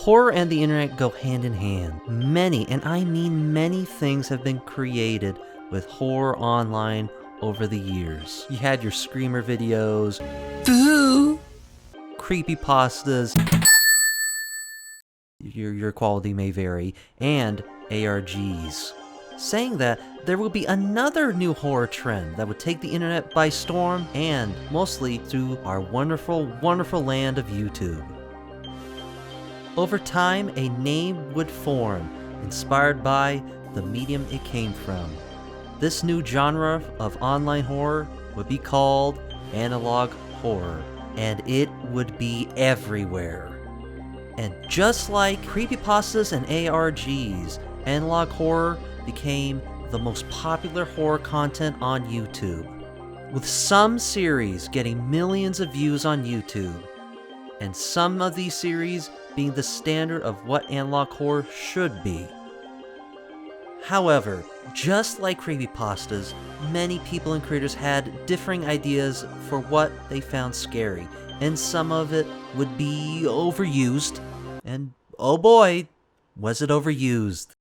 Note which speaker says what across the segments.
Speaker 1: Horror and the internet go hand in hand. Many, and I mean many, things have been created with horror online over the years. You had your screamer videos, creepypastas, your quality may vary, and ARGs. Saying that, there will be another new horror trend that would take the internet by storm, and mostly through our wonderful, wonderful land of YouTube. Over time, a name would form, inspired by the medium it came from. This new genre of online horror would be called analog horror, and it would be everywhere. And just like creepypastas and ARGs, analog horror became the most popular horror content on YouTube, with some series getting millions of views on YouTube, and some of these series being the standard of what analog horror should be. However, just like creepypastas, many people and creators had differing ideas for what they found scary, and some of it would be overused, and oh boy, was it overused.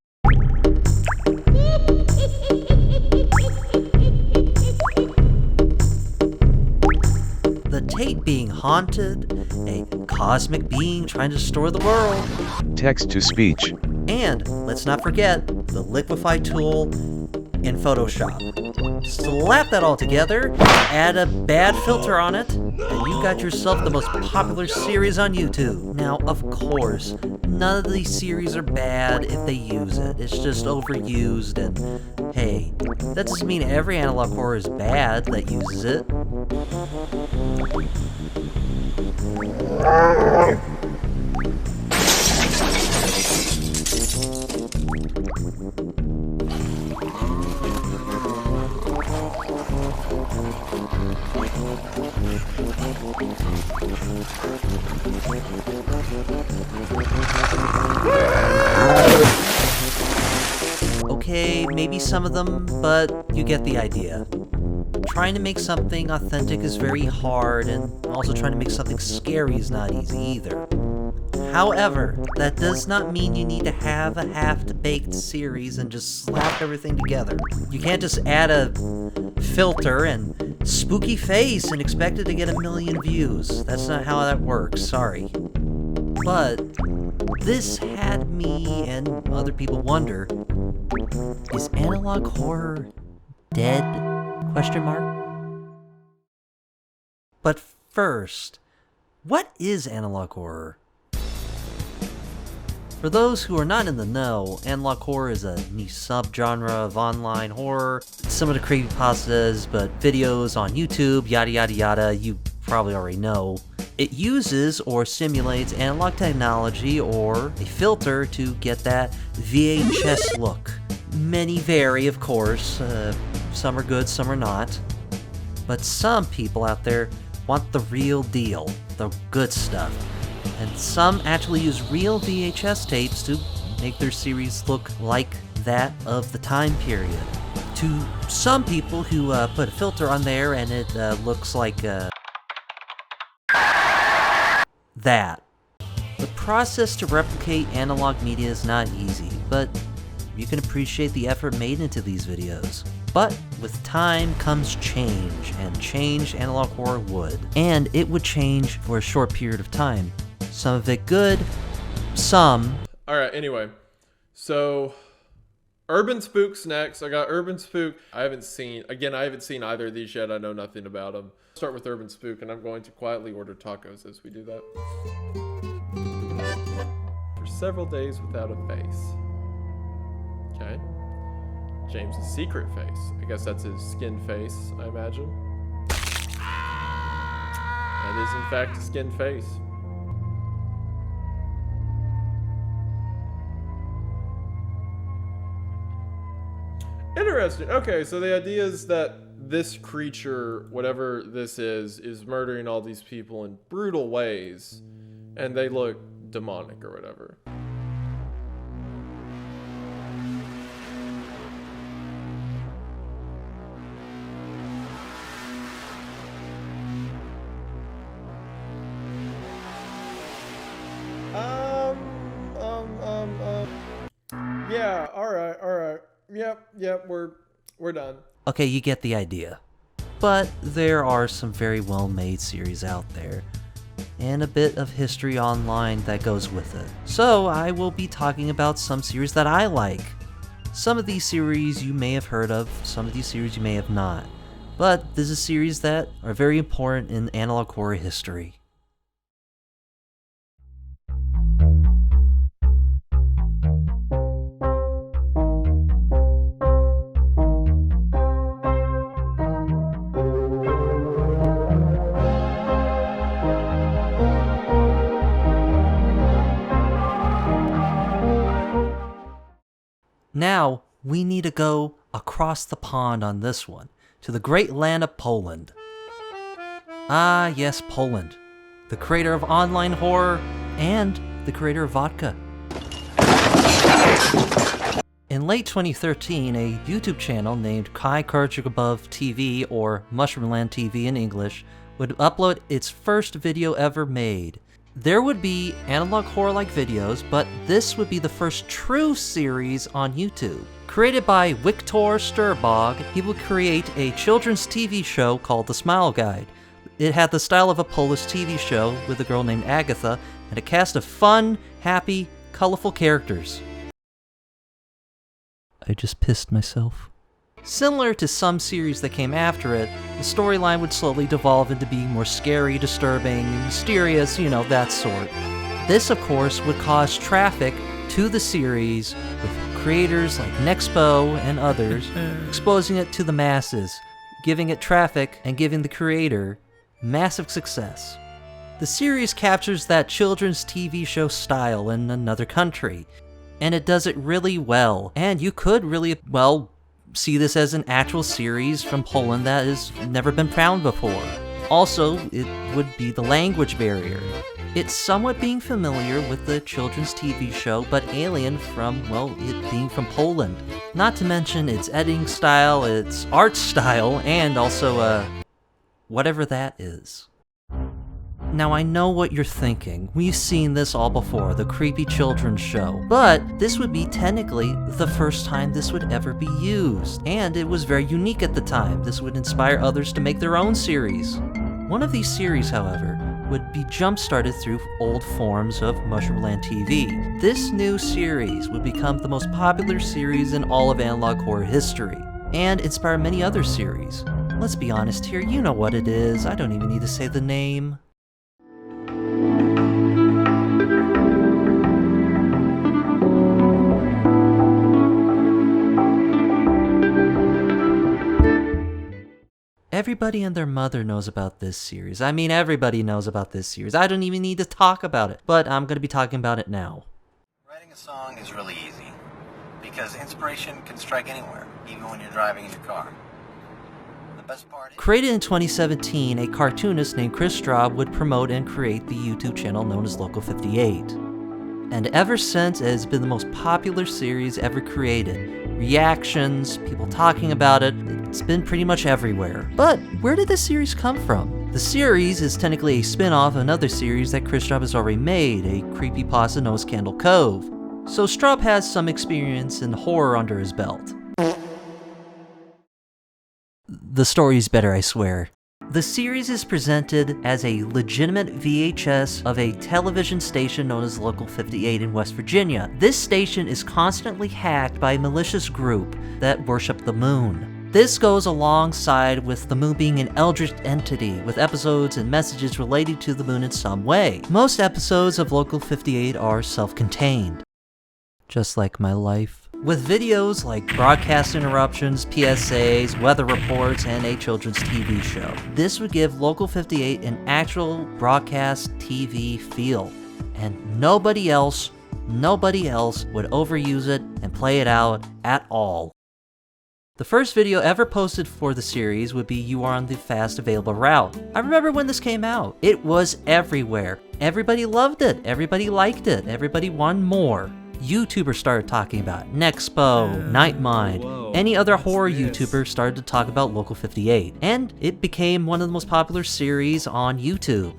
Speaker 1: The Tate being haunted, a cosmic being trying to destroy the world,
Speaker 2: text-to-speech,
Speaker 1: and let's not forget the liquefy tool in Photoshop. Slap that all together, add a bad filter on it, and you got yourself the most popular series on YouTube. Now, of course, none of these series are bad if they use it. It's just overused, and hey, that doesn't mean every analog horror is bad that uses it. Okay, maybe some of them, but you get the idea. Trying to make something authentic is very hard, and also trying to make something scary is not easy either. However, that does not mean you need to have a half-baked series and just slap everything together. You can't just add a filter and spooky face and expect it to get 1 million views. That's not how that works, sorry. But this had me and other people wonder, is analog horror dead? Question mark? But first, what is analog horror? For those who are not in the know, analog horror is a niche subgenre of online horror. It's similar to creepypastas, but videos on YouTube, yada yada yada, you probably already know. It uses or simulates analog technology or a filter to get that VHS look. Many vary, of course. Some are good, some are not. But some people out there want the real deal, the good stuff. And some actually use real VHS tapes to make their series look like that of the time period. To some people who put a filter on there and it looks like that. The process to replicate analog media is not easy, but you can appreciate the effort made into these videos. But with time comes change, and change analog horror would. And it would change for a short period of time. Some of it good, some...
Speaker 3: Alright, anyway. So, Urban Spook's next. I got Urban Spook. I haven't seen either of these yet. I know nothing about them. Start with Urban Spook, and I'm going to quietly order tacos as we do that. For several days without a face. Okay. James's secret face. I guess that's his skin face, I imagine. That is, in fact, a skin face. Interesting. Okay, so the idea is that this creature, whatever this is murdering all these people in brutal ways, and they look demonic or whatever. Yeah, all right. Yep, we're done.
Speaker 1: Okay, you get the idea. But there are some very well-made series out there, and a bit of history online that goes with it. So I will be talking about some series that I like. Some of these series you may have heard of, some of these series you may have not. But this is series that are very important in analog horror history. Now, we need to go across the pond on this one, to the great land of Poland. Ah, yes, Poland. The creator of online horror, and the creator of vodka. In late 2013, a YouTube channel named KrainaGrzybowTV, or Mushroomland TV in English, would upload its first video ever made. There would be analog horror-like videos, but this would be the first true series on YouTube. Created by Wiktor Sturbog, he would create a children's TV show called The Smile Guide. It had the style of a Polish TV show with a girl named Agatha and a cast of fun, happy, colorful characters. I just pissed myself. Similar to some series that came after it, the storyline would slowly devolve into being more scary, disturbing, mysterious, that sort. This, of course, would cause traffic to the series, with creators like Nexpo and others exposing it to the masses, giving it traffic and giving the creator massive success. The series captures that children's TV show style in another country, and it does it really well, and you could really, see this as an actual series from Poland that has never been found before. Also, it would be the language barrier. It's somewhat being familiar with the children's TV show, but alien from, it being from Poland. Not to mention its editing style, its art style, and also, whatever that is. Now, I know what you're thinking. We've seen this all before, the creepy children's show. But this would be technically the first time this would ever be used. And it was very unique at the time. This would inspire others to make their own series. One of these series, however, would be jump-started through old forms of Mushroomland TV. This new series would become the most popular series in all of analog horror history, and inspire many other series. Let's be honest here, you know what it is. I don't even need to say the name. Everybody and their mother knows about this series. I mean, everybody knows about this series. I don't even need to talk about it, but I'm going to be talking about it now.
Speaker 4: Writing a song is really easy, because inspiration can strike anywhere, even when you're driving in your car. The best part is...
Speaker 1: Created in 2017, a cartoonist named Chris Straub would promote and create the YouTube channel known as Local 58. And ever since, it has been the most popular series ever created. Reactions, people talking about it, it's been pretty much everywhere. But where did this series come from? The series is technically a spin-off of another series that Chris Straub has already made, a creepypasta known as Candle Cove. So Straub has some experience in horror under his belt. The story's better, I swear. The series is presented as a legitimate VHS of a television station known as Local 58 in West Virginia. This station is constantly hacked by a malicious group that worship the moon. This goes alongside with the moon being an eldritch entity, with episodes and messages related to the moon in some way. Most episodes of Local 58 are self-contained. Just like my life. With videos like broadcast interruptions, PSAs, weather reports, and a children's TV show. This would give Local 58 an actual broadcast TV feel, and nobody else would overuse it and play it out at all. The first video ever posted for the series would be You Are on the Fast Available Route. I remember when this came out. It was everywhere. Everybody loved it. Everybody liked it. Everybody wanted more. YouTubers started talking about it. Nexpo, Nightmind, any other horror YouTuber started to talk about Local 58, and it became one of the most popular series on YouTube.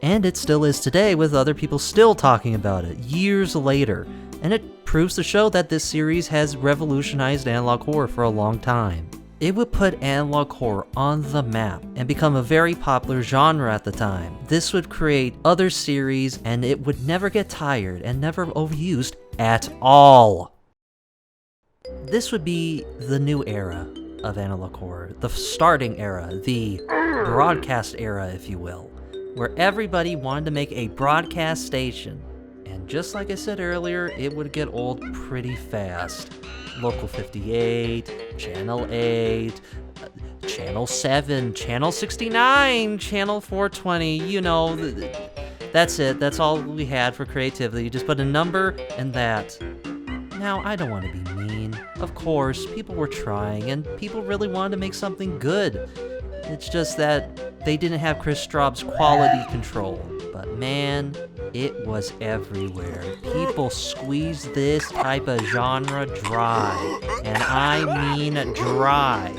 Speaker 1: And it still is today, with other people still talking about it, years later. and it proves to show that this series has revolutionized analog horror for a long time. It would put analog horror on the map and become a very popular genre at the time. This would create other series and it would never get tired and never overused at all. This would be the new era of analog horror, the starting era, the broadcast era, if you will, where everybody wanted to make a broadcast station. And just like I said earlier, it would get old pretty fast. Local 58, Channel 8, Channel 7, Channel 69, Channel 420, you know, that's it. That's all we had for creativity. You just put a number and that. Now, I don't want to be mean. Of course, people were trying, and people really wanted to make something good. It's just that they didn't have Chris Straub's quality control. But man, it was everywhere. People squeezed this type of genre dry. And I mean dry.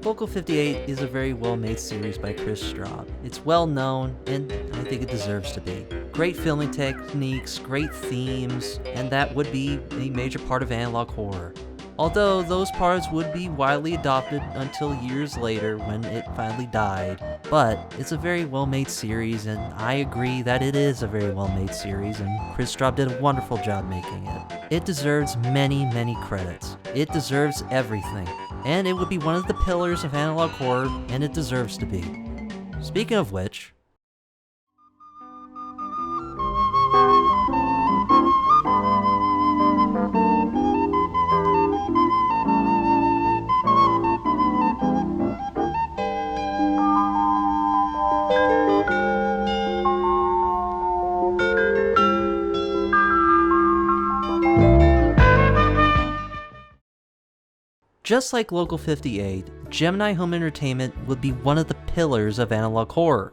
Speaker 1: Local 58 is a very well-made series by Chris Straub. It's well known, and I think it deserves to be. Great filming techniques, great themes, and that would be a major part of analog horror. Although those parts would be widely adopted until years later when it finally died. But it's a very well-made series, and I agree that it is a very well-made series, and Chris Straub did a wonderful job making it. It deserves many, many credits. It deserves everything. And it would be one of the pillars of analog horror, and it deserves to be. Speaking of which, just like Local 58, Gemini Home Entertainment would be one of the pillars of analog horror.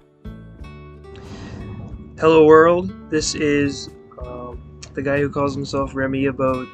Speaker 5: Hello world, this is the guy who calls himself Remy Abode.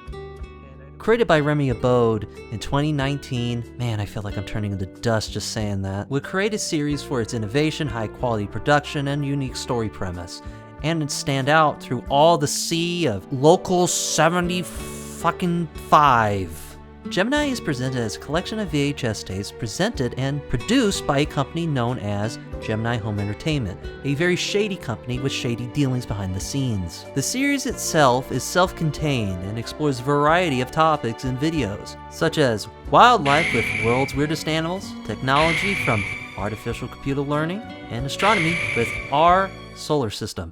Speaker 1: Created by Remy Abode in 2019, man, I feel like I'm turning into dust just saying that, would create a series for its innovation, high quality production, and unique story premise, and it'd stand out through all the sea of Local 75. Gemini is presented as a collection of VHS tapes presented and produced by a company known as Gemini Home Entertainment, a very shady company with shady dealings behind the scenes. The series itself is self-contained and explores a variety of topics in videos, such as wildlife with world's weirdest animals, technology from artificial computer learning, and astronomy with our solar system.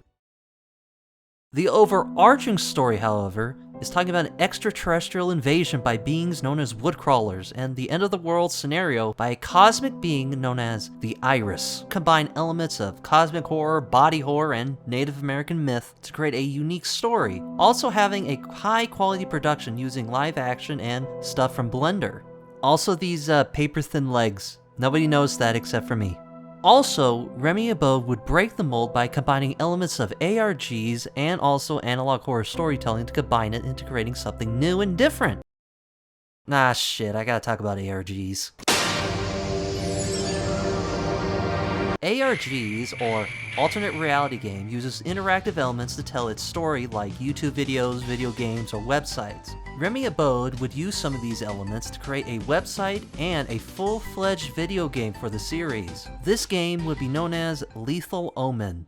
Speaker 1: The overarching story, however, is talking about an extraterrestrial invasion by beings known as woodcrawlers and the end-of-the-world scenario by a cosmic being known as the Iris. Combine elements of cosmic horror, body horror, and Native American myth to create a unique story, also having a high-quality production using live action and stuff from Blender. Also these paper-thin legs. Nobody knows that except for me. Also, Remy Abode would break the mold by combining elements of ARGs and also analog horror storytelling to combine it into creating something new and different. Ah shit, I gotta talk about ARGs. ARGs, or alternate reality game, uses interactive elements to tell its story like YouTube videos, video games, or websites. Remy Abode would use some of these elements to create a website and a full-fledged video game for the series. This game would be known as Lethal-Omen.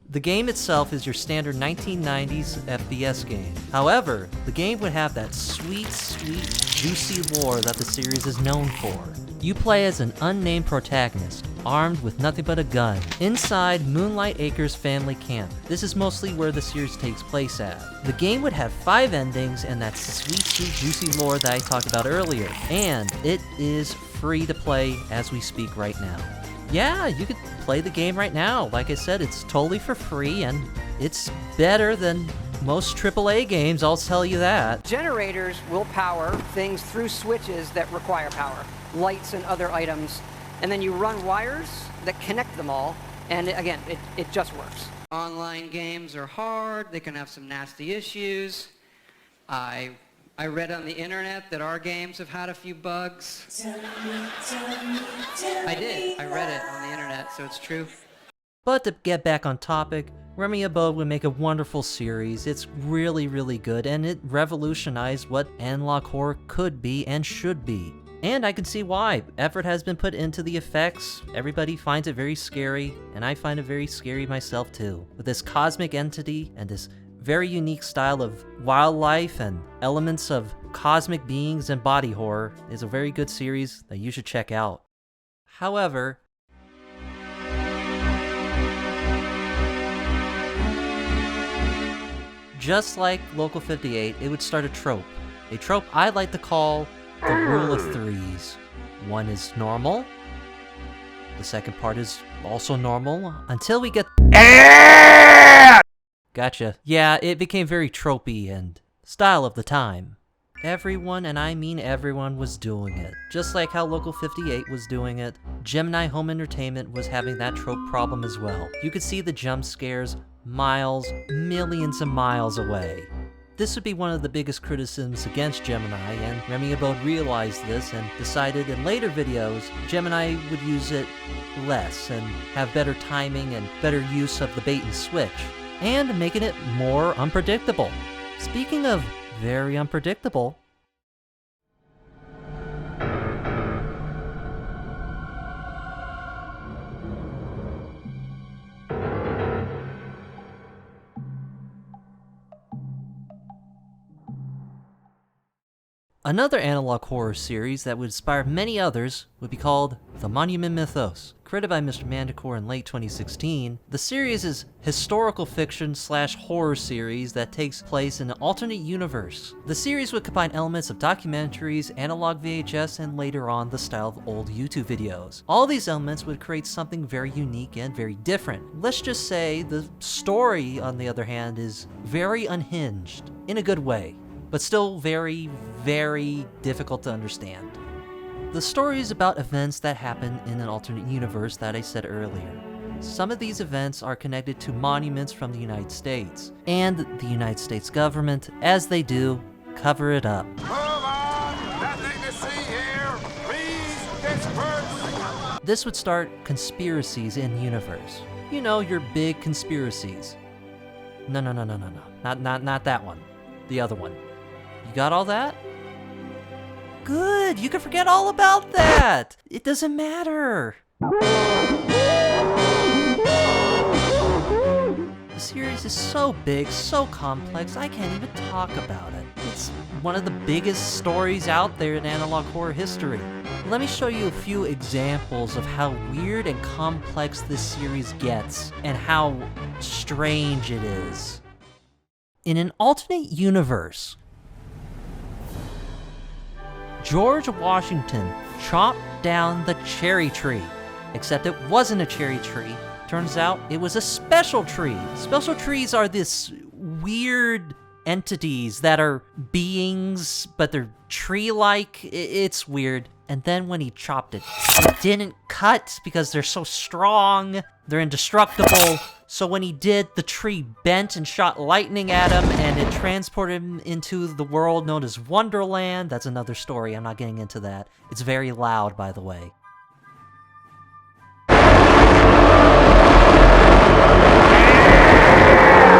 Speaker 1: The game itself is your standard 1990s FPS game. However, the game would have that sweet, juicy lore that the series is known for. You play as an unnamed protagonist, armed with nothing but a gun, inside Moonlight Acres family camp. This is mostly where the series takes place at. The game would have 5 endings and that sweet, juicy lore that I talked about earlier, and it is free to play as we speak right now. Yeah, you could play the game right now. Like I said, it's totally for free, and it's better than most AAA games, I'll tell you that.
Speaker 6: Generators will power things through switches that require power, lights and other items, and then you run wires that connect them all, and again, it just works. Online games are hard, they can have some nasty issues. I read on the internet that our games have had a few bugs. I read it on the internet, so it's true.
Speaker 1: But to get back on topic, Remy Abode would make a wonderful series. It's really, really good, and it revolutionized what analog horror could be and should be. And I can see why. Effort has been put into the effects, everybody finds it very scary, and I find it very scary myself too. With this cosmic entity and this very unique style of wildlife and elements of cosmic beings and body horror, is a very good series that you should check out. However, just like Local 58, it would start a trope. A trope I like to call the rule of threes. One is normal. The second part is also normal, until we get... Gotcha. Yeah, it became very tropey and style of the time. Everyone, and I mean everyone, was doing it. Just like how Local 58 was doing it, Gemini Home Entertainment was having that trope problem as well. You could see the jump scares miles, millions of miles away. This would be one of the biggest criticisms against Gemini, and Remy Abode realized this and decided in later videos Gemini would use it less and have better timing and better use of the bait and switch, and making it more unpredictable. Speaking of very unpredictable, another analog horror series that would inspire many others would be called The Monument Mythos. Created by Mr. Manticore in late 2016, the series is historical fiction / horror series that takes place in an alternate universe. The series would combine elements of documentaries, analog VHS, and later on the style of old YouTube videos. All these elements would create something very unique and very different. Let's just say the story, on the other hand, is very unhinged, in a good way, but still very, very difficult to understand. The story is about events that happen in an alternate universe that I said earlier. Some of these events are connected to monuments from the United States, and the United States government, as they do, cover it up.
Speaker 7: Move on! Nothing to see here! Please disperse!
Speaker 1: This would start conspiracies in universe. You know, your big conspiracies. No. Not that one. The other one. You got all that? Good, you can forget all about that! It doesn't matter! The series is so big, so complex, I can't even talk about it. It's one of the biggest stories out there in analog horror history. Let me show you a few examples of how weird and complex this series gets, and how strange it is. In an alternate universe, George Washington chopped down the cherry tree. Except it wasn't a cherry tree. Turns out it was a special tree. Special trees are this weird entities that are beings, but they're tree-like. It's weird. And then when he chopped it, it didn't cut because they're so strong. They're indestructible. So when he did, the tree bent and shot lightning at him, and it transported him into the world known as Wonderland. That's another story. I'm not getting into that. It's very loud, by the way.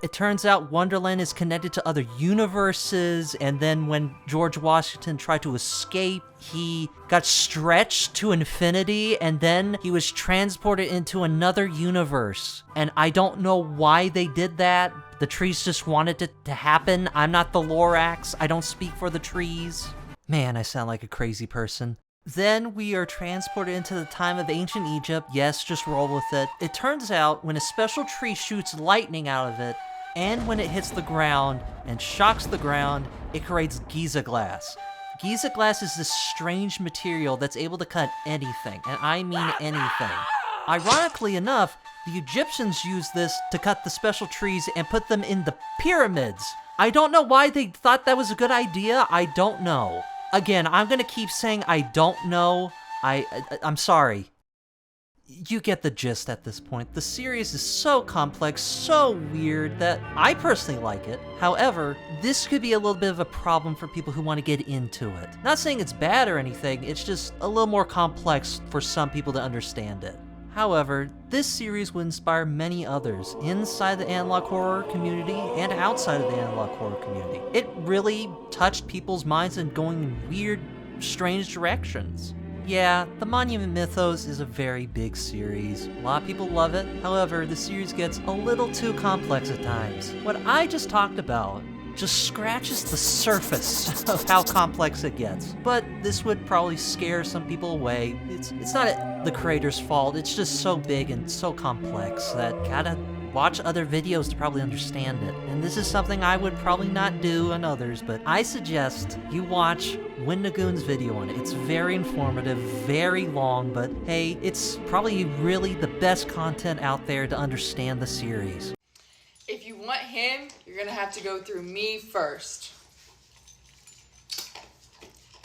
Speaker 1: It turns out Wonderland is connected to other universes, and then when George Washington tried to escape, he got stretched to infinity, and then he was transported into another universe. And I don't know why they did that. The trees just wanted it to happen. I'm not the Lorax. I don't speak for the trees. Man, I sound like a crazy person. Then we are transported into the time of ancient Egypt. Yes, just roll with it. It turns out when a special tree shoots lightning out of it, and when it hits the ground and shocks the ground, it creates Giza glass. Giza glass is this strange material that's able to cut anything, and I mean anything. Ironically enough, the Egyptians used this to cut the special trees and put them in the pyramids. I don't know why they thought that was a good idea. I don't know. Again, I'm gonna keep saying I don't know. I'm sorry. You get the gist at this point. The series is so complex, so weird, that I personally like it. However, this could be a little bit of a problem for people who want to get into it. Not saying it's bad or anything, it's just a little more complex for some people to understand it. However, this series would inspire many others inside the analog horror community and outside of the analog horror community. It really touched people's minds in going in weird, strange directions. Yeah, the Monument Mythos is a very big series. A lot of people love it. However, the series gets a little too complex at times. What I just talked about just scratches the surface of how complex it gets. But this would probably scare some people away. It's not the creator's fault, it's just so big and so complex that gotta watch other videos to probably understand it. And this is something I would probably not do on others, but I suggest you watch Wendigoon's video on it. It's very informative, very long, but hey, it's probably really the best content out there to understand the series.
Speaker 8: If you want him, you're gonna have to go through me first.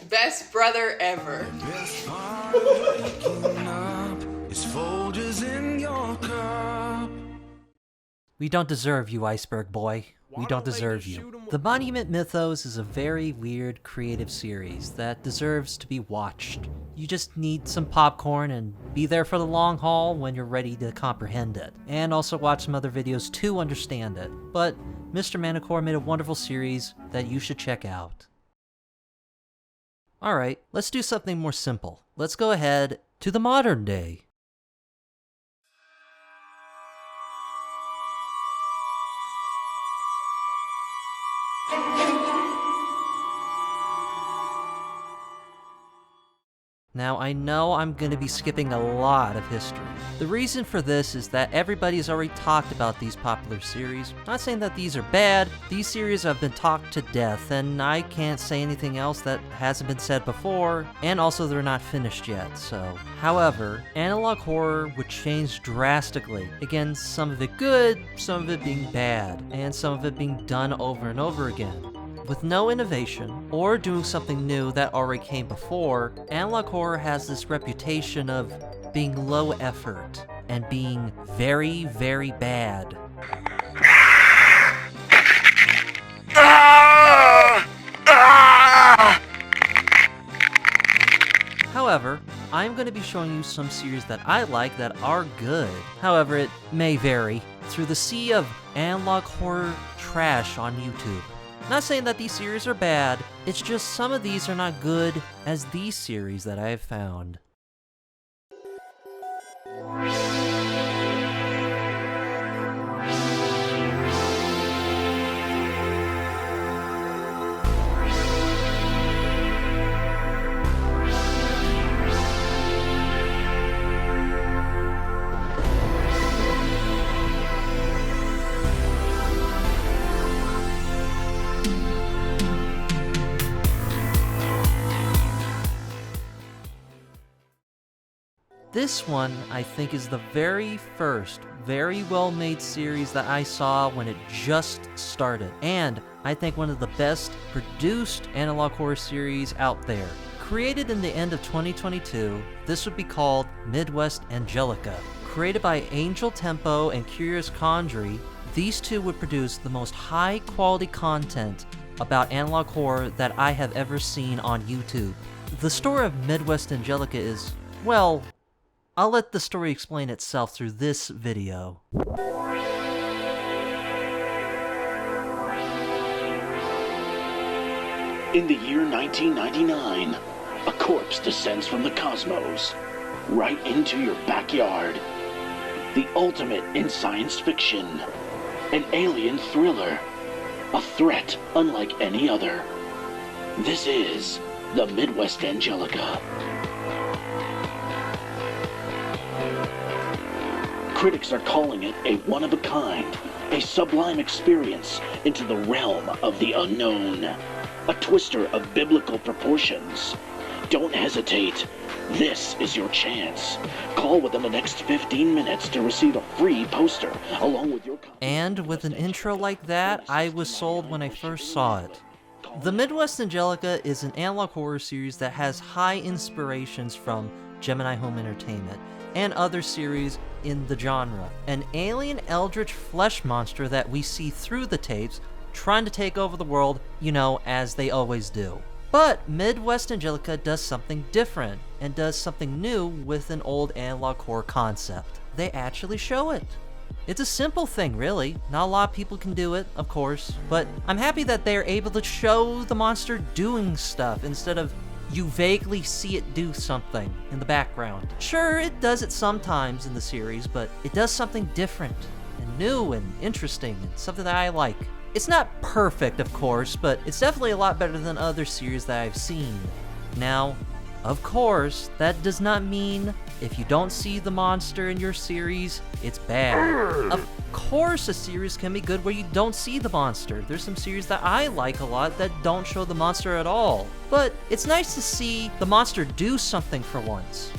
Speaker 8: Best brother ever.
Speaker 9: Best part of waking up is Folgers in your cup.
Speaker 1: We don't deserve you, Iceberg Boy. We don't deserve you. The Monument Mythos is a very weird, creative series that deserves to be watched. You just need some popcorn and be there for the long haul when you're ready to comprehend it. And also watch some other videos to understand it. But Mr. Manticore made a wonderful series that you should check out. Alright, let's do something more simple. Let's go ahead to the modern day. Now, I know I'm going to be skipping a lot of history. The reason for this is that everybody's already talked about these popular series. Not saying that these are bad, these series have been talked to death, and I can't say anything else that hasn't been said before, and also they're not finished yet, so. However, analog horror would change drastically. Again, some of it good, some of it being bad, and some of it being done over and over again. With no innovation, or doing something new that already came before, analog horror has this reputation of being low effort and being very, very bad. However, I'm going to be showing you some series that I like that are good. However, it may vary through the sea of analog horror trash on YouTube. Not saying that these series are bad, it's just some of these are not good as these series that I have found. This one, I think, is the very first, very well-made series that I saw when it just started, and I think one of the best produced analog horror series out there. Created in the end of 2022, this would be called Midwest Angelica. Created by Angel Tempo and Curious Condry, these two would produce the most high-quality content about analog horror that I have ever seen on YouTube. The story of Midwest Angelica is, well, I'll let the story explain itself through this video.
Speaker 10: In the year 1999, a corpse descends from the cosmos, right into your backyard. The ultimate in science fiction. An alien thriller. A threat unlike any other. This is the Midwest Angelica. Critics are calling it a one-of-a-kind, a sublime experience into the realm of the unknown, a twister of biblical proportions. Don't hesitate. This is your chance. Call within the next 15 minutes to receive a free poster along with your...
Speaker 1: And with an intro like that, I was sold when I first saw it. The Midwest Angelica is an analog horror series that has high inspirations from Gemini Home Entertainment and other series in the genre. An alien eldritch flesh monster that we see through the tapes trying to take over the world, you know, as they always do. But Midwest Angelica does something different, and does something new with an old analog horror concept. They actually show it. It's a simple thing, really. Not a lot of people can do it, of course, but I'm happy that they're able to show the monster doing stuff instead of you vaguely see it do something in the background. Sure, it does it sometimes in the series, but it does something different and new and interesting and something that I like. It's not perfect, of course, but it's definitely a lot better than other series that I've seen. Now, of course, that does not mean if you don't see the monster in your series, it's bad. Of course a series can be good where you don't see the monster. There's some series that I like a lot that don't show the monster at all. But it's nice to see the monster do something for once.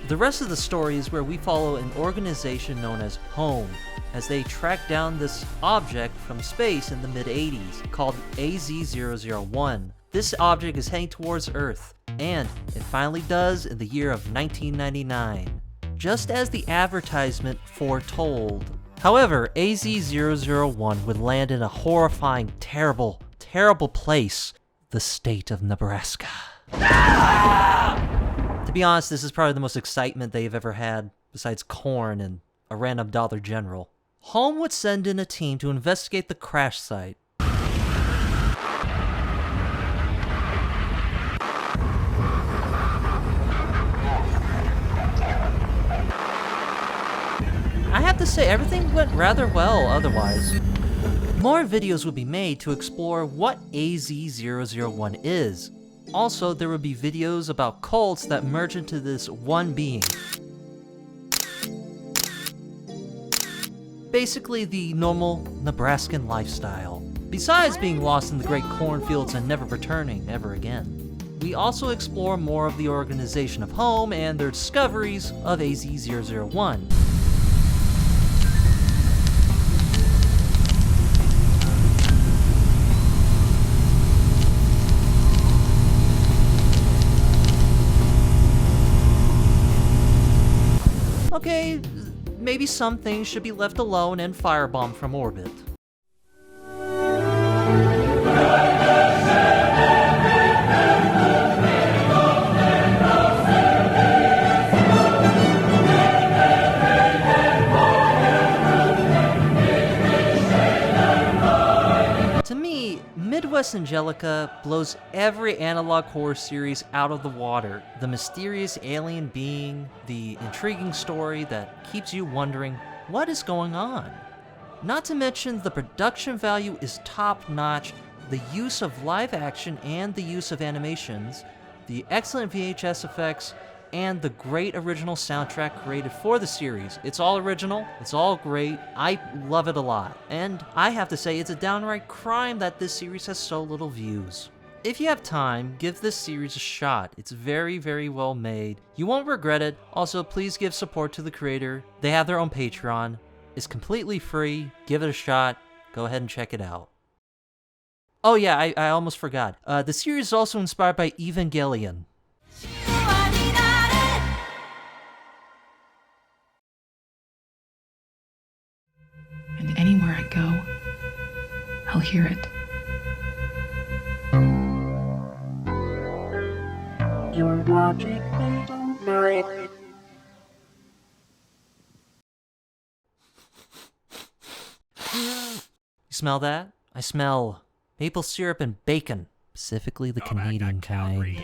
Speaker 1: The rest of the story is where we follow an organization known as Home, as they track down this object from space in the mid-80s called AZ-001. This object is heading towards Earth, and it finally does in the year of 1999, just as the advertisement foretold. However, AZ-001 would land in a horrifying, terrible, terrible place, the state of Nebraska. To be honest, this is probably the most excitement they've ever had, besides corn and a random Dollar General. Home would send in a team to investigate the crash site. I have to say, everything went rather well otherwise. More videos would be made to explore what AZ-001 is. Also, there would be videos about cults that merge into this one being. Basically the normal Nebraskan lifestyle, besides being lost in the great cornfields and never returning ever again. We also explore more of the organization of Home and their discoveries of AZ-001. Okay, maybe some things should be left alone and firebombed from orbit. To me, Midwest Angelica blows every analog horror series out of the water. The mysterious alien being, the intriguing story that keeps you wondering, what is going on? Not to mention the production value is top-notch, the use of live action and the use of animations, the excellent VHS effects, and the great original soundtrack created for the series. It's all original, it's all great, I love it a lot. And I have to say, it's a downright crime that this series has so little views. If you have time, give this series a shot. It's very, very well made. You won't regret it. Also, please give support to the creator. They have their own Patreon. It's completely free. Give it a shot. Go ahead and check it out. Oh yeah, I almost forgot. The series is also inspired by Evangelion.
Speaker 11: And anywhere I go, I'll hear it.
Speaker 12: You're watching Lethal-omen.
Speaker 1: You smell that? I smell maple syrup and bacon, specifically the Canadian kind.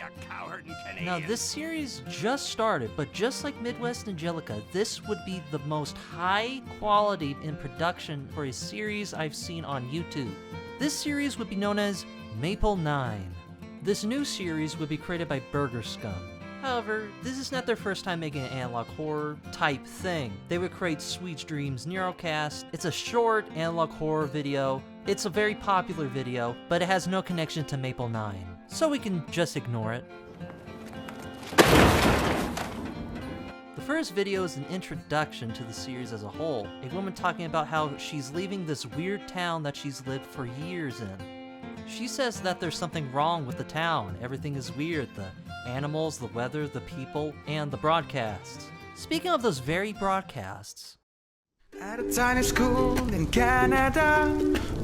Speaker 1: Now, this series just started, but just like Midwest Angelica, this would be the most high quality in production for a series I've seen on YouTube. This series would be known as Maple 9. This new series would be created by burgerScum. However, this is not their first time making an analog horror type thing. They would create Sweet Dreams Neurocast. It's a short analog horror video. It's a very popular video, but it has no connection to Maple 9, so we can just ignore it. The first video is an introduction to the series as a whole. A woman talking about how she's leaving this weird town that she's lived for years in. She says that there's something wrong with the town. Everything is weird. The animals, the weather, the people, and the broadcasts. Speaking of those very broadcasts.
Speaker 9: At a tiny school in Canada,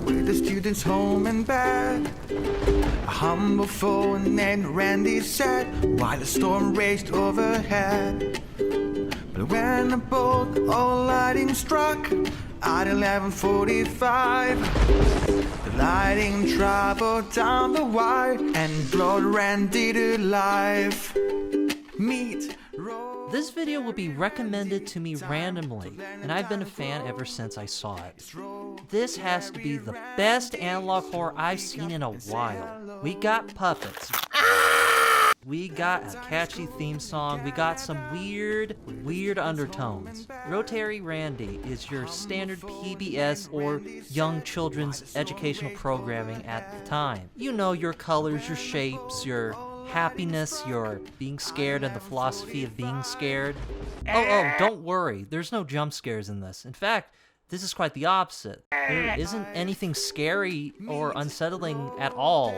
Speaker 9: with the students home and bed, a humble foe named Randy sat while a storm raged overhead. But when a bolt of lightning struck at 11:45, the lightning traveled down the wire and blowed Randy to life. Meet
Speaker 1: This video will be recommended to me randomly, and I've been a fan ever since I saw it. This has to be the best analog horror I've seen in a while. We got puppets. We got a catchy theme song. We got some weird undertones. Rotary Randy is your standard PBS or young children's educational programming at the time. You know your colors, your shapes, your happiness, your being scared, and the philosophy of being scared. Oh, don't worry. There's no jump scares in this. In fact, this is quite the opposite. There isn't anything scary or unsettling at all.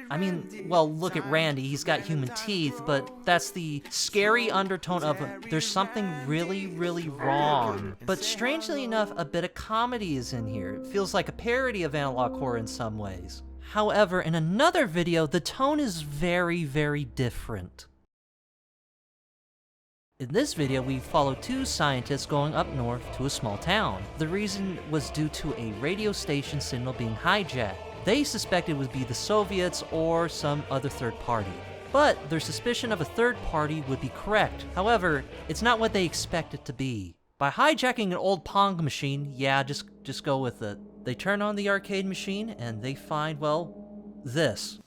Speaker 1: I mean, well, look at Randy, he's got human teeth, but that's the scary undertone of there's something really wrong. But strangely enough, a bit of comedy is in here. It feels like a parody of analog horror in some ways. However, in another video, the tone is very different. In this video, we follow two scientists going up north to a small town. The reason was due to a radio station signal being hijacked. They suspected it would be the Soviets or some other third party. But their suspicion of a third party would be correct. However, it's not what they expect it to be. By hijacking an old Pong machine, yeah, just go with it. They turn on the arcade machine and they find, well, this.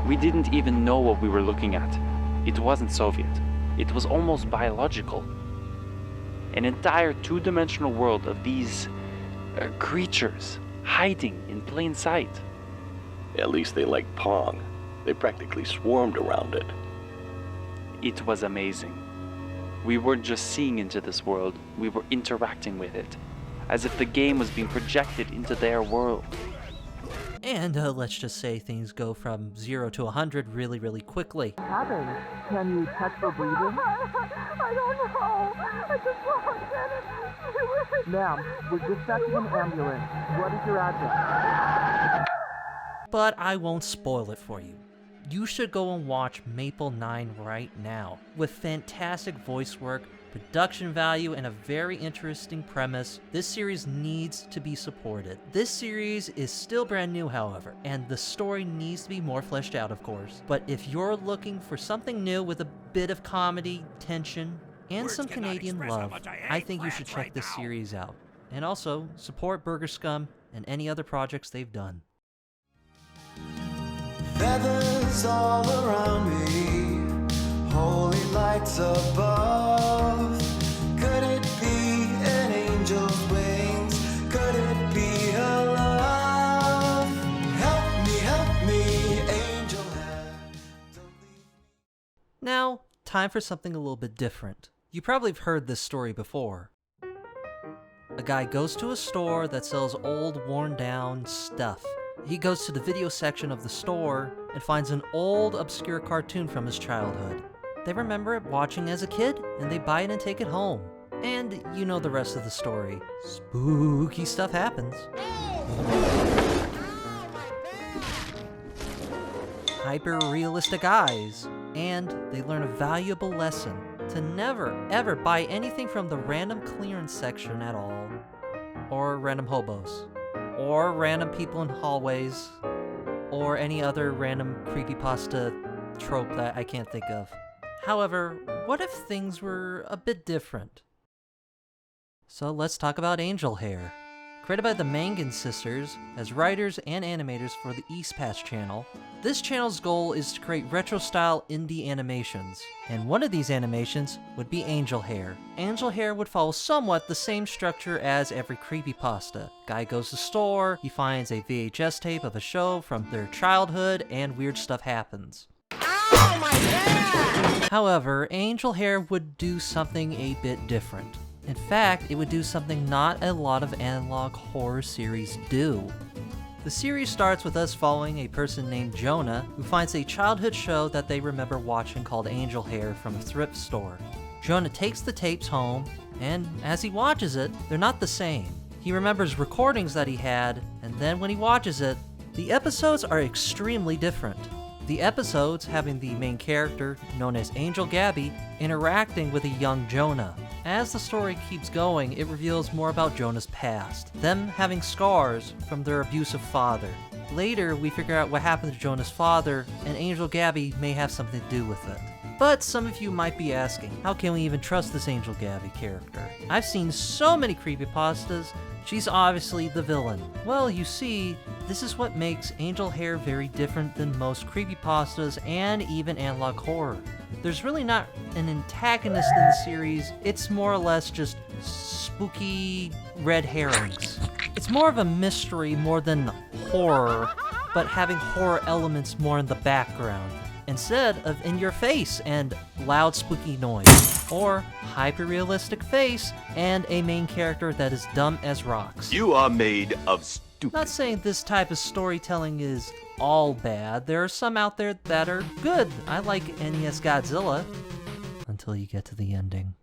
Speaker 13: We didn't even know what we were looking at. It wasn't Soviet. It was almost biological. An entire two-dimensional world of these creatures hiding in plain sight.
Speaker 14: At least they liked Pong. They practically swarmed around it.
Speaker 13: It was amazing. We weren't just seeing into this world, we were interacting with it, as if the game was being projected into their world.
Speaker 1: And let's just say things go from 0 to 100 really quickly.
Speaker 15: Can you check for breathing? I don't know. I just want to. Ma'am, we're dispatching an ambulance. What is your address?
Speaker 1: But I won't spoil it for you. You should go and watch Maple 9 right now. With fantastic voice work, production value, and a very interesting premise, this series needs to be supported. This series is still brand new, however, and the story needs to be more fleshed out, of course. But if you're looking for something new with a bit of comedy, tension, and some Canadian love, I think you should check this series out. And also, support burgerScum and any other projects they've done.
Speaker 9: Feathers all around me, holy lights above. Could it be an angel's wings? Could it be a love? Help me, angel hand.
Speaker 1: Now, time for something a little bit different. You probably have heard this story before. A guy goes to a store that sells old, worn-down stuff. He goes to the video section of the store and finds an old, obscure cartoon from his childhood. They remember it watching as a kid, and they buy it and take it home. And you know the rest of the story. Spooky stuff happens. Hyper-realistic eyes. And they learn a valuable lesson to never, ever buy anything from the random clearance section at all. Or random hobos. Or random people in hallways, or any other random creepypasta trope that I can't think of. However, what if things were a bit different? So let's talk about Hare. Created by the Mangan sisters as writers and animators for the East Pass channel, this channel's goal is to create retro-style indie animations, and one of these animations would be Hare. Hare would follow somewhat the same structure as every creepypasta. Guy goes to the store, he finds a VHS tape of a show from their childhood, and weird stuff happens. Oh my God! However, Hare would do something a bit different. In fact, it would do something not a lot of analog horror series do. The series starts with us following a person named Jonah who finds a childhood show that they remember watching called Angel Hare from a thrift store. Jonah takes the tapes home, and as he watches it, they're not the same. He remembers recordings that he had, and then when he watches it, the episodes are extremely different. The episodes having the main character, known as Angel Gabby, interacting with a young Jonah. As the story keeps going, it reveals more about Jonah's past, them having scars from their abusive father. Later, we figure out what happened to Jonah's father, and Angel Gabby may have something to do with it. But some of you might be asking, how can we even trust this Angel Gabby character? I've seen so many creepypastas, she's obviously the villain. Well, you see, this is what makes Angel Hare very different than most creepypastas and even analog horror. There's really not an antagonist in the series, it's more or less just spooky red herrings. It's more of a mystery more than horror, but having horror elements more in the background, instead of in your face and loud spooky noise, or hyper-realistic face and a main character that is dumb as rocks.
Speaker 16: You are made of stupid.
Speaker 1: Not saying this type of storytelling is all bad, there are some out there that are good. I like NES Godzilla, until you get to the ending.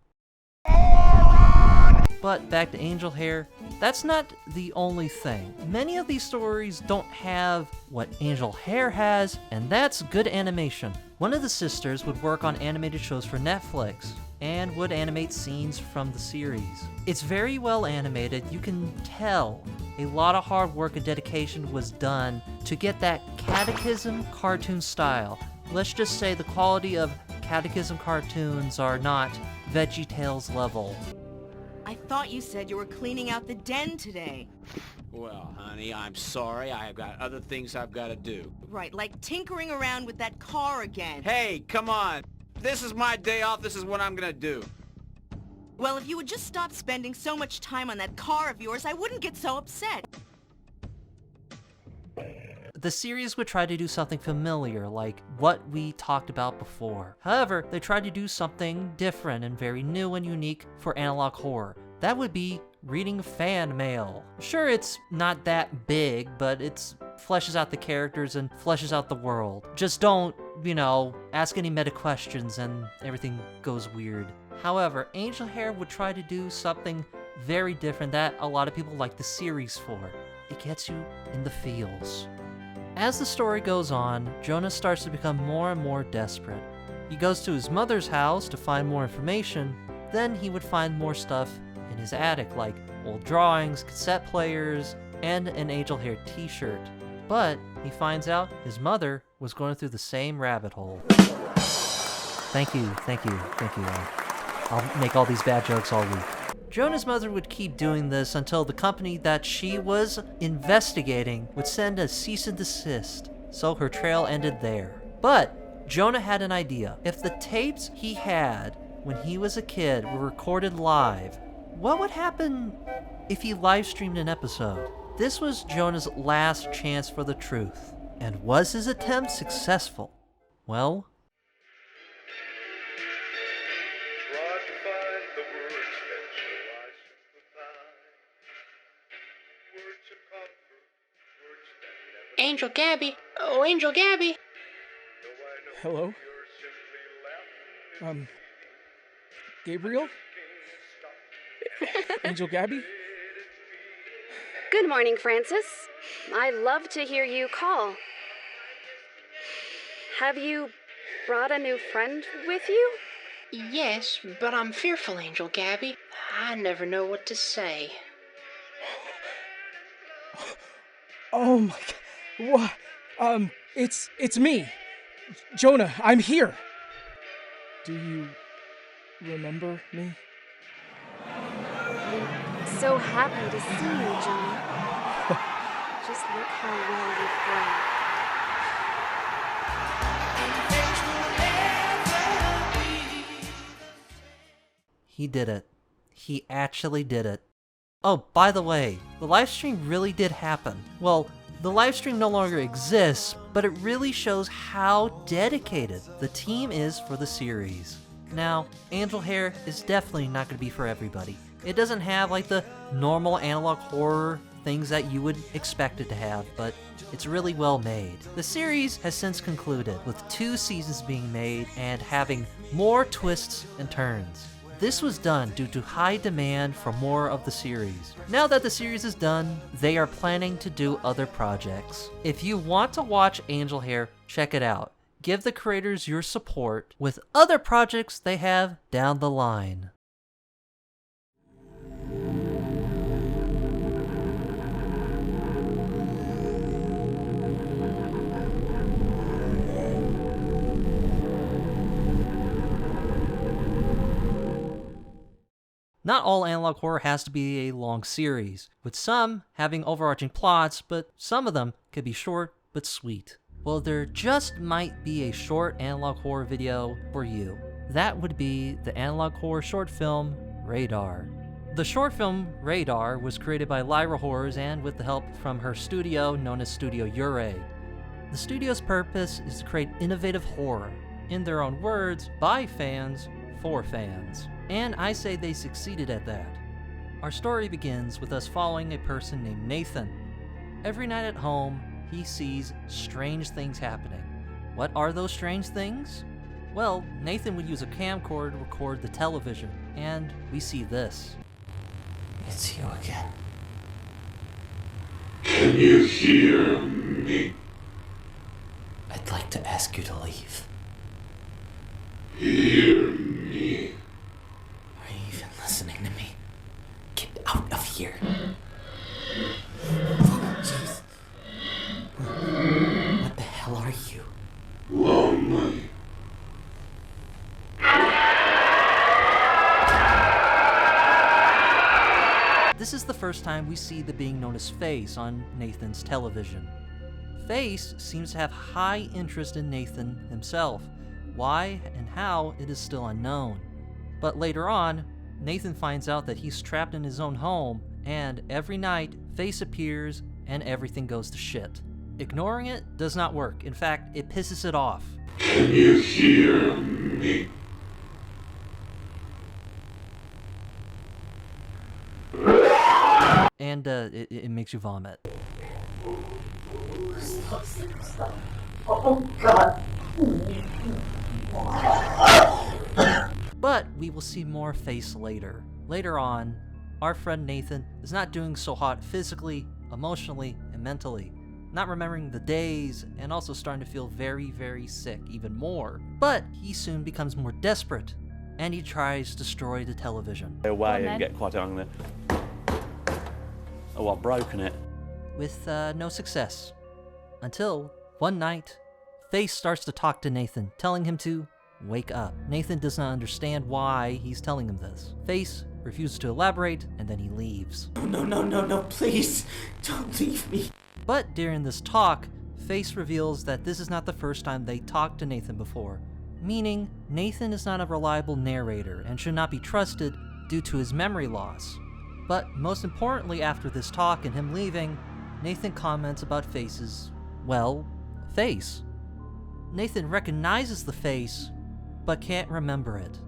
Speaker 1: But back to Angel Hare, that's not the only thing. Many of these stories don't have what Angel Hare has, and that's good animation. One of the sisters would work on animated shows for Netflix, and would animate scenes from the series. It's very well animated, you can tell a lot of hard work and dedication was done to get that Catechism cartoon style. Let's just say the quality of Catechism cartoons are not VeggieTales level.
Speaker 17: I thought you said you were cleaning out the den today.
Speaker 18: Well, honey, I'm sorry. I have got other things I've got to do.
Speaker 17: Right, like tinkering around with that car again.
Speaker 18: Hey, come on. This is my day off. This is what I'm gonna do.
Speaker 17: Well, if you would just stop spending so much time on that car of yours, I wouldn't get so upset.
Speaker 1: The series would try to do something familiar, like what we talked about before. However, they tried to do something different and very new and unique for analog horror. That would be reading fan mail. Sure, it's not that big, but it fleshes out the characters and fleshes out the world. Just don't, ask any meta questions and everything goes weird. However, Angel Hare would try to do something very different that a lot of people like the series for. It gets you in the feels. As the story goes on, Jonah starts to become more and more desperate. He goes to his mother's house to find more information, then he would find more stuff in his attic, like old drawings, cassette players, and an Angel Hare t-shirt. But he finds out his mother was going through the same rabbit hole. Thank you. I'll make all these bad jokes all week. Jonah's mother would keep doing this until the company that she was investigating would send a cease and desist, so her trail ended there. But Jonah had an idea. If the tapes he had when he was a kid were recorded live, what would happen if he live streamed an episode? This was Jonah's last chance for the truth. And was his attempt successful? Well,
Speaker 19: Angel Gabby. Oh, Angel Gabby.
Speaker 20: Hello? Gabriel? Angel Gabby?
Speaker 21: Good morning, Francis. I love to hear you call. Have you brought a new friend with you?
Speaker 19: Yes, but I'm fearful, Angel Gabby. I never know what to say.
Speaker 20: Oh my god. What? It's me. Jonah, I'm here. Do you remember me?
Speaker 21: So happy to see you, Jonah. Just look how well you've grown.
Speaker 1: he did it. He actually did it. Oh, by the way, the livestream really did happen. Well, the livestream no longer exists, but it really shows how dedicated the team is for the series. Now, Angel Hare is definitely not going to be for everybody. It doesn't have like the normal analog horror things that you would expect it to have, but it's really well made. The series has since concluded, with 2 seasons being made and having more twists and turns. This was done due to high demand for more of the series. Now that the series is done, they are planning to do other projects. If you want to watch Angel Hare, check it out. Give the creators your support with other projects they have down the line. Not all analog horror has to be a long series, with some having overarching plots, but some of them could be short but sweet. Well, there just might be a short analog horror video for you. That would be the analog horror short film, Radar. The short film, Radar, was created by Lyra Horrors and with the help from her studio known as Studio Hare. The studio's purpose is to create innovative horror, in their own words, by fans, for fans. And I say they succeeded at that. Our story begins with us following a person named Nathan. Every night at home, he sees strange things happening. What are those strange things? Well, Nathan would use a camcorder to record the television, and we see this.
Speaker 2: It's you again.
Speaker 7: Can you hear me?
Speaker 2: I'd like to ask you to leave.
Speaker 7: Hear me?
Speaker 2: Are you even listening to me? Get out of here. Jeez. What the hell are you?
Speaker 7: Lonely.
Speaker 1: This is the first time we see the being known as Face on Nathan's television. Face seems to have high interest in Nathan himself. Why and how, it is still unknown. But later on, Nathan finds out that he's trapped in his own home, and every night, Face appears and everything goes to shit. Ignoring it does not work. In fact, it pisses it off.
Speaker 7: Can you hear me?
Speaker 1: And it makes you vomit.
Speaker 2: Oh God.
Speaker 1: But we will see more Face later. Later on, our friend Nathan is not doing so hot physically, emotionally, and mentally. Not remembering the days, and also starting to feel very, very sick even more. But he soon becomes more desperate, and he tries to destroy the television.
Speaker 13: Away and get quite angry. Oh, I've broken it.
Speaker 1: With no success. Until, one night, Face starts to talk to Nathan, telling him to wake up. Nathan does not understand why he's telling him this. Face refuses to elaborate, and then he leaves.
Speaker 2: No, please, don't leave me.
Speaker 1: But during this talk, Face reveals that this is not the first time they talked to Nathan before, meaning Nathan is not a reliable narrator and should not be trusted due to his memory loss. But most importantly, after this talk and him leaving, Nathan comments about Face's, well, face. Nathan recognizes the face, but can't remember it.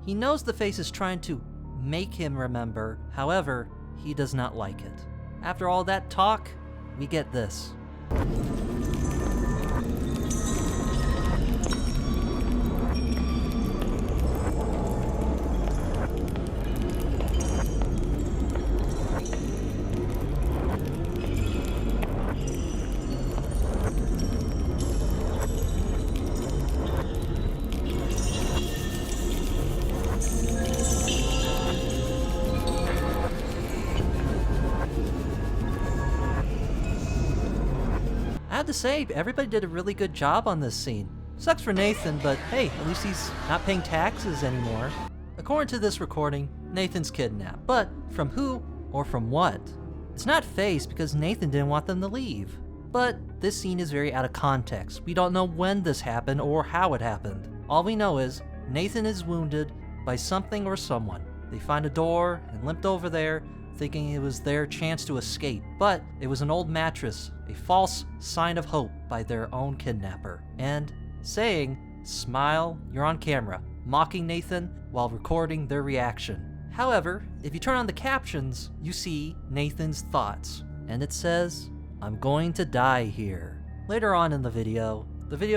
Speaker 1: He knows the face is trying to make him remember, however, he does not like it. After all that talk, we get this. I have to say, everybody did a really good job on this scene. Sucks for Nathan, but hey, at least he's not paying taxes anymore. According to this recording, Nathan's kidnapped. But from who or from what? It's not Face because Nathan didn't want them to leave. But this scene is very out of context. We don't know when this happened or how it happened. All we know is Nathan is wounded by something or someone. They find a door and limped over there, thinking it was their chance to escape, but it was an old mattress, a false sign of hope by their own kidnapper, and saying, "Smile, you're on camera," mocking Nathan while recording their reaction. However, if you turn on the captions, you see Nathan's thoughts. and it says, "I'm going to die here." Later on in the video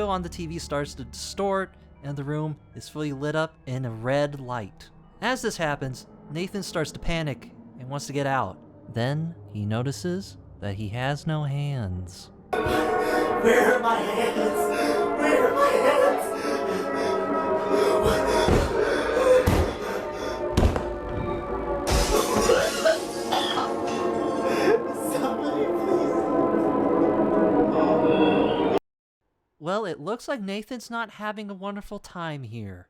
Speaker 1: on the TV starts to distort, and the room is fully lit up in a red light. As this happens, Nathan starts to panic and wants to get out. Then he notices that he has no hands.
Speaker 2: Where are my hands? Where are my hands? Somebody, please.
Speaker 1: Well, it looks like Nathan's not having a wonderful time here.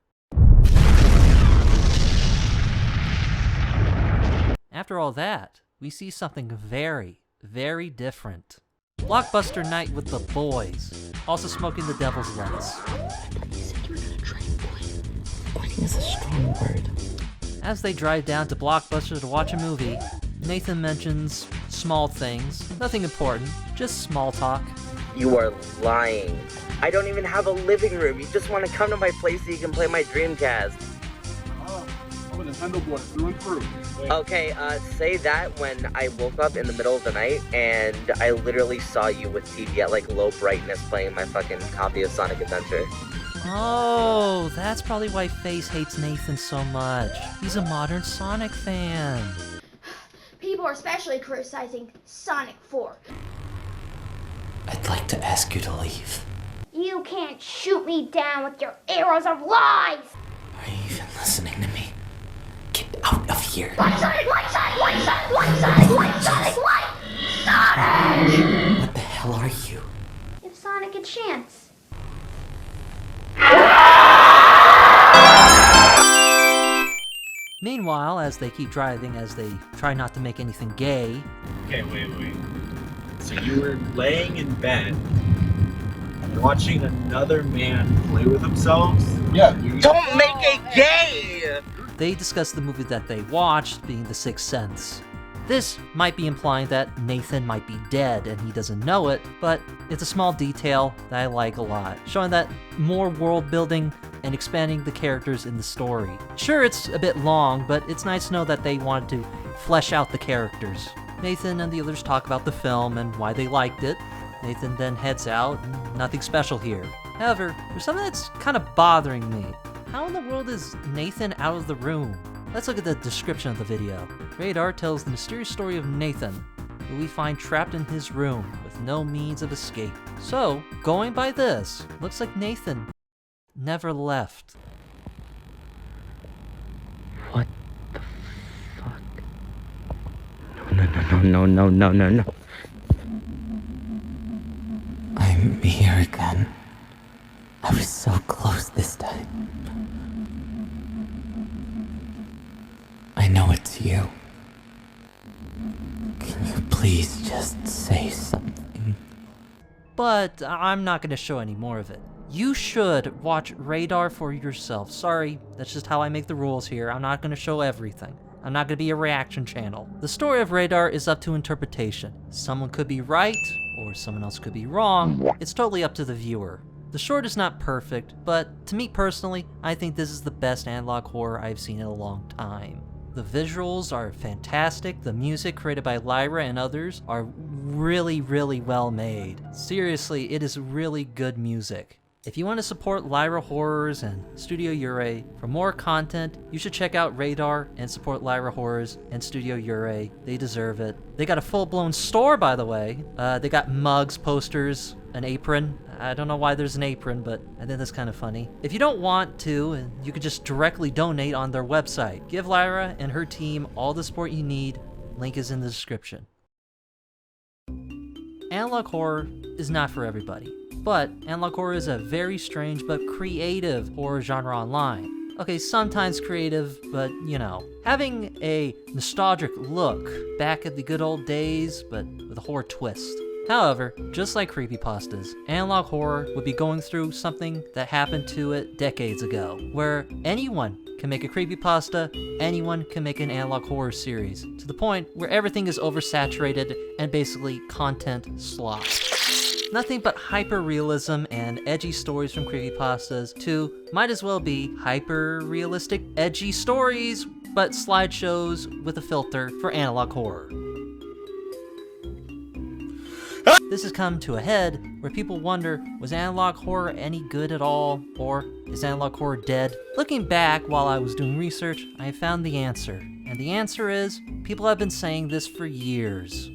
Speaker 1: After all that, we see something very, very different. Blockbuster night with the boys, also smoking the devil's lettuce.
Speaker 2: Quitting is a strong word.
Speaker 1: As they drive down to Blockbuster to watch a movie, Nathan mentions small things, nothing important, just small talk.
Speaker 3: You are lying. I don't even have a living room. You just want to come to my place so you can play my Dreamcast.
Speaker 22: I'm a Nintendo boy through and through.
Speaker 3: Okay, say that when I woke up in the middle of the night and I literally saw you with TV at like low brightness playing my fucking copy of Sonic Adventure.
Speaker 1: Oh, that's probably why Face hates Nathan so much. He's a modern Sonic fan.
Speaker 23: People are especially criticizing Sonic 4.
Speaker 2: I'd like to ask you to leave.
Speaker 23: You can't shoot me down with your arrows of lies!
Speaker 2: Are you even listening to me? Get out of here.
Speaker 23: Light Sonic! Light Sonic! Light Sonic! Light Sonic! Light Sonic! Light Sonic!
Speaker 2: What the hell are you?
Speaker 23: Give Sonic a chance.
Speaker 1: Meanwhile, as they keep driving, as they try not to make anything gay.
Speaker 22: Okay, wait. So you were laying in bed, watching another man play with themselves? Yeah.
Speaker 3: Don't make it gay!
Speaker 1: They discuss the movie that they watched, being The Sixth Sense. This might be implying that Nathan might be dead and he doesn't know it, but it's a small detail that I like a lot, showing that more world building and expanding the characters in the story. Sure, it's a bit long, but it's nice to know that they wanted to flesh out the characters. Nathan and the others talk about the film and why they liked it. Nathan then heads out, and nothing special here. However, there's something that's kind of bothering me. How in the world is Nathan out of the room? Let's look at the description of the video. Radar tells the mysterious story of Nathan, who we find trapped in his room with no means of escape. So, going by this, looks like Nathan never left.
Speaker 3: What the fuck? No.
Speaker 2: I'm here again. I was so close this time. I know it's you. Can you please just say something?
Speaker 1: But I'm not going to show any more of it. You should watch Radar for yourself. Sorry, that's just how I make the rules here. I'm not going to show everything. I'm not going to be a reaction channel. The story of Radar is up to interpretation. Someone could be right, or someone else could be wrong. It's totally up to the viewer. The short is not perfect, but to me personally, I think this is the best analog horror I've seen in a long time. The visuals are fantastic, the music created by Lyra and others are really, really well made. Seriously, it is really good music. If you want to support Lyra Horrors and Studio Ure for more content, you should check out Radar and support Lyra Horrors and Studio Ure. They deserve it. They got a full-blown store, by the way. They got mugs, posters, an apron. I don't know why there's an apron, but I think that's kind of funny. If you don't want to, you could just directly donate on their website. Give Lyra and her team all the support you need. Link is in the description. Analog horror is not for everybody. But analog horror is a very strange but creative horror genre online. Okay, sometimes creative, but you know. Having a nostalgic look back at the good old days, but with a horror twist. However, just like creepypastas, analog horror would be going through something that happened to it decades ago, where anyone can make a creepypasta, anyone can make an analog horror series, to the point where everything is oversaturated and basically content slop. Nothing but hyper-realism and edgy stories from creepypastas to might as well be hyper-realistic, edgy stories, but slideshows with a filter for analog horror. This has come to a head where people wonder, was analog horror any good at all? Or is analog horror dead? Looking back while I was doing research, I found the answer. And the answer is, people have been saying this for years.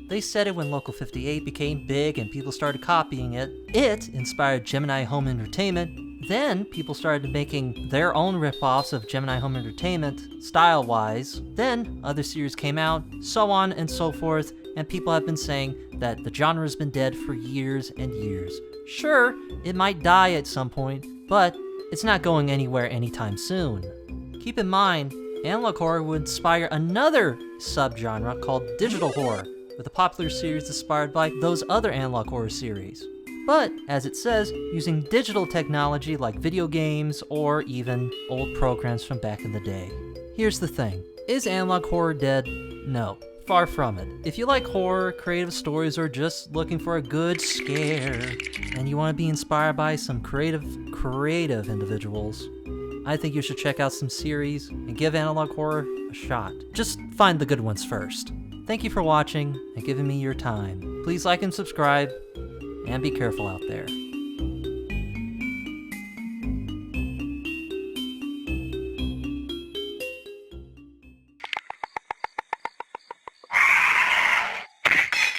Speaker 1: They said it when Local 58 became big and people started copying it. It inspired Gemini Home Entertainment. Then people started making their own ripoffs of Gemini Home Entertainment, style-wise. Then other series came out, so on and so forth, and people have been saying that the genre's been dead for years and years. Sure, it might die at some point, but it's not going anywhere anytime soon. Keep in mind, analog horror would inspire another subgenre called digital horror, with a popular series inspired by those other analog horror series. But, as it says, using digital technology like video games or even old programs from back in the day. Here's the thing. Is analog horror dead? No. Far from it. If you like horror, creative stories, or just looking for a good scare, and you want to be inspired by some creative individuals, I think you should check out some series and give analog horror a shot. Just find the good ones first. Thank you for watching and giving me your time. Please like and subscribe, and be careful out there.